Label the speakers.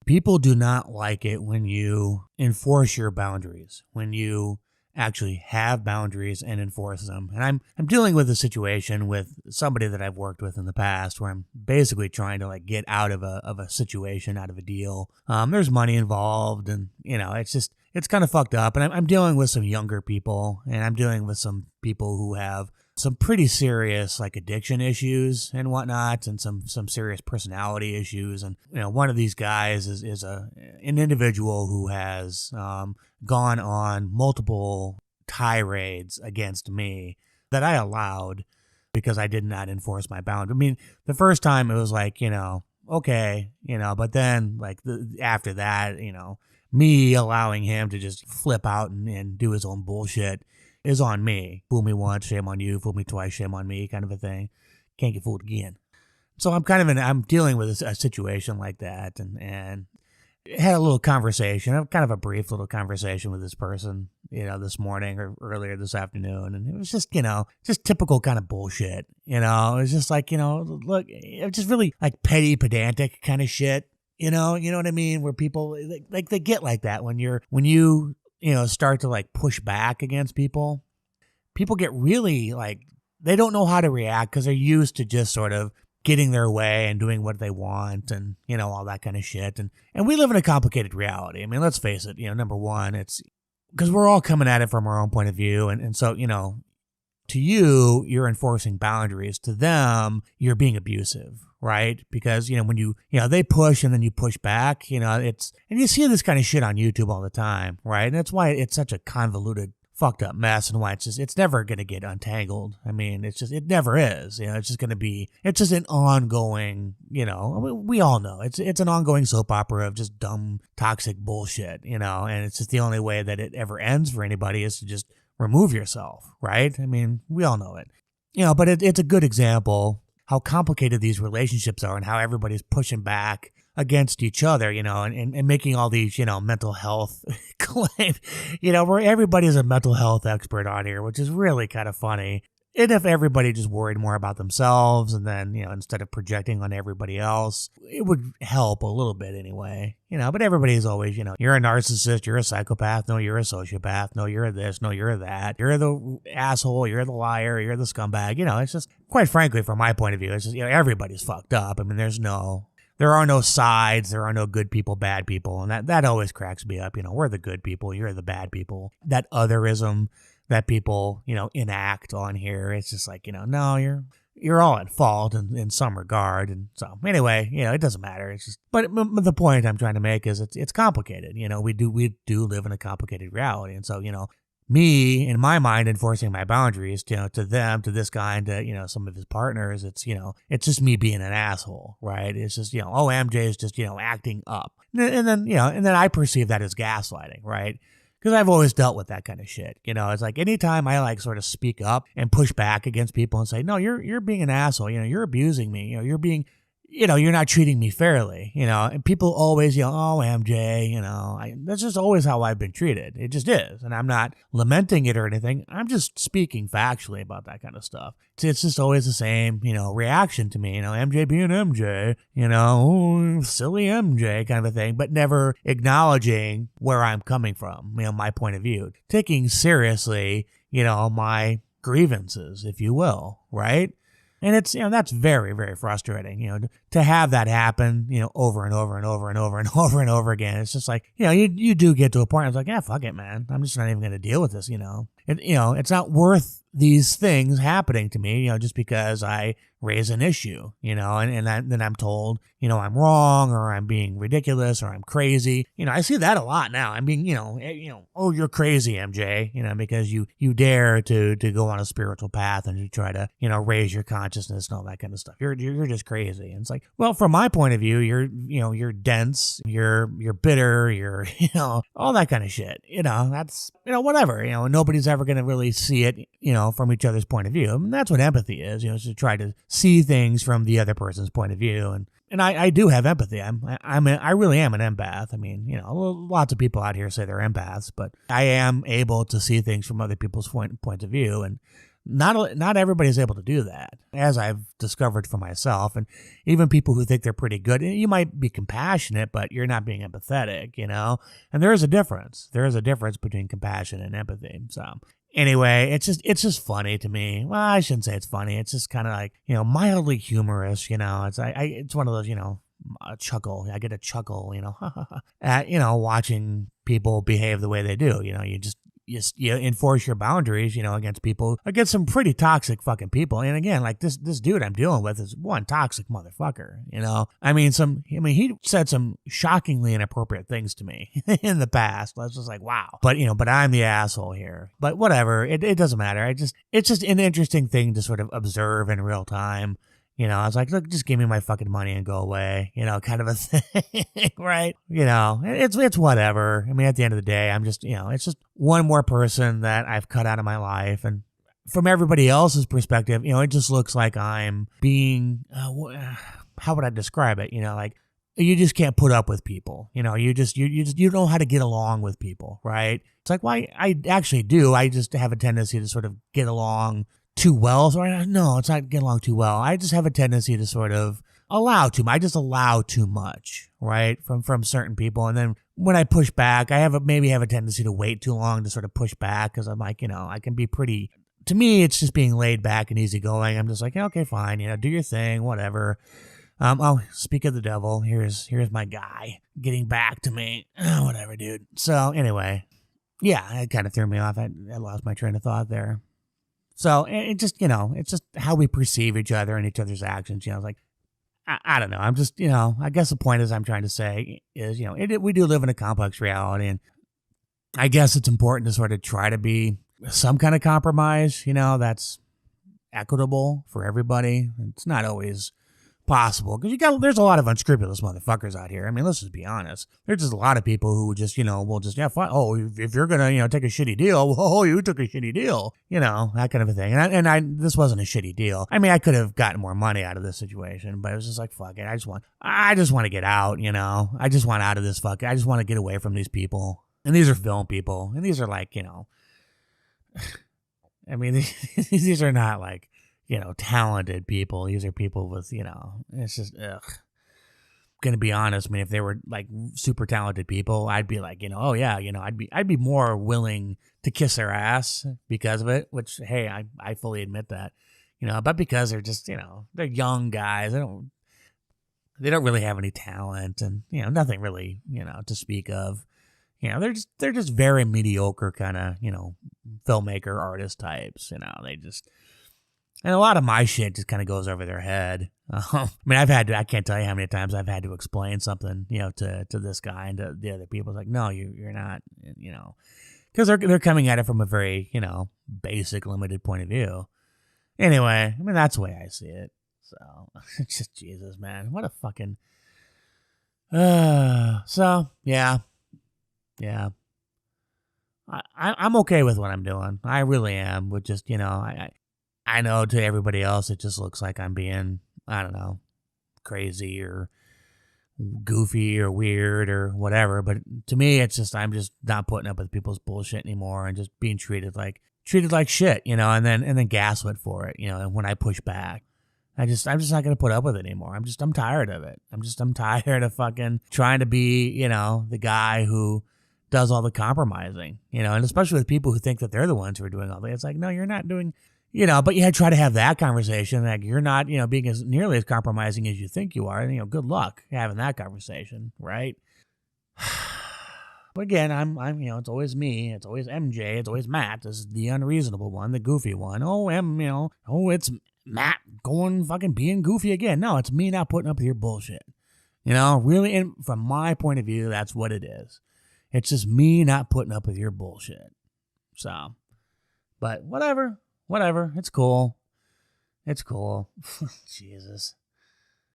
Speaker 1: People do not like it when you enforce your boundaries, when you actually have boundaries and enforce them. And I'm dealing with a situation with somebody that I've worked with in the past where I'm basically trying to like get out of a situation, out of a deal. There's money involved, and it's kind of fucked up. And I'm dealing with some younger people, and I'm dealing with some people who have some pretty serious like addiction issues and whatnot, and some serious personality issues. And one of these guys is an individual who has gone on multiple tirades against me that I allowed because I did not enforce my boundary. I mean, the first time it was like, okay, but then like after that, me allowing him to just flip out and do his own bullshit is on me. Fool me once, shame on you. Fool me twice, shame on me, kind of a thing. Can't get fooled again. So I'm dealing with a situation like that, and had a little conversation, kind of a brief little conversation with this person, this morning or earlier this afternoon, and it was just, just typical kind of bullshit. It was just like, look, it's just really like petty, pedantic kind of shit. You know what I mean? Where people like they get like that when you start to like push back against people. People get really like, they don't know how to react because they're used to just sort of getting their way and doing what they want and, all that kind of shit. And we live in a complicated reality. I mean, let's face it, number one, it's because we're all coming at it from our own point of view. And so, to you, you're enforcing boundaries. To them, you're being abusive, right? Because, when they push and then you push back, and you see this kind of shit on YouTube all the time, right? And that's why it's such a convoluted, fucked up mess, and why it's never going to get untangled. I mean, it never is. It's just going to be, it's just an ongoing, we all know it's an ongoing soap opera of just dumb, toxic bullshit, and it's just the only way that it ever ends for anybody is to just remove yourself, right? I mean, we all know it, but it's a good example how complicated these relationships are and how everybody's pushing back against each other, and making all these, mental health claims, where everybody's a mental health expert on here, which is really kind of funny. And if everybody just worried more about themselves and then, instead of projecting on everybody else, it would help a little bit anyway, but everybody's always, you're a narcissist, you're a psychopath, no, you're a sociopath, no, you're this, no, you're that, you're the asshole, you're the liar, you're the scumbag, it's just, quite frankly, from my point of view, it's just, everybody's fucked up. I mean, there are no sides, there are no good people, bad people, and that always cracks me up. We're the good people, you're the bad people. That otherism that people, enact on here, it's just like, no, you're all at fault in some regard. And so anyway, it doesn't matter. It's just, but the point I'm trying to make is it's complicated. We do live in a complicated reality. And so, me, in my mind, enforcing my boundaries, to them, to this guy, and to, some of his partners, it's just me being an asshole, right? It's just, MJ is just, acting up. And then I perceive that as gaslighting, right? Because I've always dealt with that kind of shit. It's like anytime I like sort of speak up and push back against people and say, no, you're being an asshole, you're abusing me, you're being, you're not treating me fairly, and people always, oh, MJ, that's just always how I've been treated. It just is. And I'm not lamenting it or anything. I'm just speaking factually about that kind of stuff. It's just always the same, reaction to me, MJ being MJ, silly MJ kind of a thing, but never acknowledging where I'm coming from, my point of view, taking seriously, my grievances, if you will, right? And it's, that's very, very frustrating, to have that happen, over and over and over and over and over and over again. It's just like, you do get to a point, it's like, yeah, fuck it, man. I'm just not even going to deal with this, it's not worth these things happening to me, just because I raise an issue, and then I'm told, I'm wrong, or I'm being ridiculous, or I'm crazy. I see that a lot now. I'm being, oh, you're crazy, MJ, because you dare to go on a spiritual path and you try to, raise your consciousness and all that kind of stuff. You're just crazy. And it's like, well, from my point of view, you're dense, you're bitter, you're, all that kind of shit. That's, whatever, nobody's ever going to really see it, from each other's point of view. And that's what empathy is, is to try to see things from the other person's point of view. And I do have empathy. I really am an empath. I mean, lots of people out here say they're empaths, but I am able to see things from other people's point of view. And Not everybody's able to do that, as I've discovered for myself. And even people who think they're pretty good, you might be compassionate, but you're not being empathetic, And there is a difference. There is a difference between compassion and empathy. So anyway, it's just funny to me. Well, I shouldn't say it's funny. It's just kind of like, mildly humorous, It's one of those, a chuckle. I get a chuckle, at, watching people behave the way they do. You enforce your boundaries, against some pretty toxic fucking people. And again, like this dude I'm dealing with is one toxic motherfucker, he said some shockingly inappropriate things to me in the past. I was just like, wow. But I'm the asshole here. But whatever, it doesn't matter. It's just an interesting thing to sort of observe in real time. I was like, look, just give me my fucking money and go away, kind of a thing, right? It's whatever. I mean, at the end of the day, I'm just, it's just one more person that I've cut out of my life. And from everybody else's perspective, it just looks like I'm being, how would I describe it? Like you just can't put up with people. You don't know how to get along with people, right? It's like, well, I actually do. I just have a tendency to sort of get along too well. So no, it's not get along too well. I just have a tendency to sort of I just allow too much, right? From certain people. And then when I push back, I maybe have a tendency to wait too long to sort of push back, because I'm like, I can be pretty, to me, it's just being laid back and easygoing. I'm just like, okay, fine, do your thing, whatever. Oh, speak of the devil, here's my guy getting back to me. Oh, whatever, dude. So anyway, yeah, it kind of threw me off. I lost my train of thought there. So it just, it's just how we perceive each other and each other's actions. It's like, I don't know. I'm just, I guess the point is I'm trying to say is, we do live in a complex reality. And I guess it's important to sort of try to be some kind of compromise, that's equitable for everybody. It's not always possible, because there's a lot of unscrupulous motherfuckers out here. I mean, let's just be honest. There's just a lot of people who just, will just, yeah, fine. Oh, if you're gonna, take a shitty deal, oh, you took a shitty deal, that kind of a thing. And this wasn't a shitty deal. I mean, I could have gotten more money out of this situation, but it was just like, fuck it. I just want to get out, I just want out of this I just want to get away from these people. And these are film people, and these are like, I mean, these are not like, talented people. These are people with, it's just, ugh. Gonna be honest, I mean, if they were like super talented people, I'd be like, oh yeah, I'd be more willing to kiss their ass because of it, which, hey, I fully admit that, but because they're just, they're young guys, they don't really have any talent, and, nothing really, to speak of. They're just very mediocre kind of, filmmaker artist types, and a lot of my shit just kind of goes over their head. I mean, I can't tell you how many times I've had to explain something, to this guy and to the other people. It's like, no, you're not, because they're coming at it from a very, basic, limited point of view. Anyway, I mean, that's the way I see it. So, it's just Jesus, man. What a fucking, so, yeah. I'm okay with what I'm doing. I really am. With just, I know to everybody else it just looks like I'm being, I don't know, crazy or goofy or weird or whatever. But to me, it's just, I'm just not putting up with people's bullshit anymore and just being treated like shit, and then gaslit for it, and when I push back. I'm just not going to put up with it anymore. I'm tired of it. I'm tired of fucking trying to be, the guy who does all the compromising, and especially with people who think that they're the ones who are doing all that. It's like, no, you're not doing, but you try to have that conversation. Like, you're not, being as nearly as compromising as you think you are. Good luck having that conversation, right? But again, I'm, it's always me. It's always MJ. It's always Matt. This is the unreasonable one, the goofy one. It's Matt going fucking being goofy again. No, it's me not putting up with your bullshit. Really, and from my point of view, that's what it is. It's just me not putting up with your bullshit. So, but whatever. It's cool. Jesus.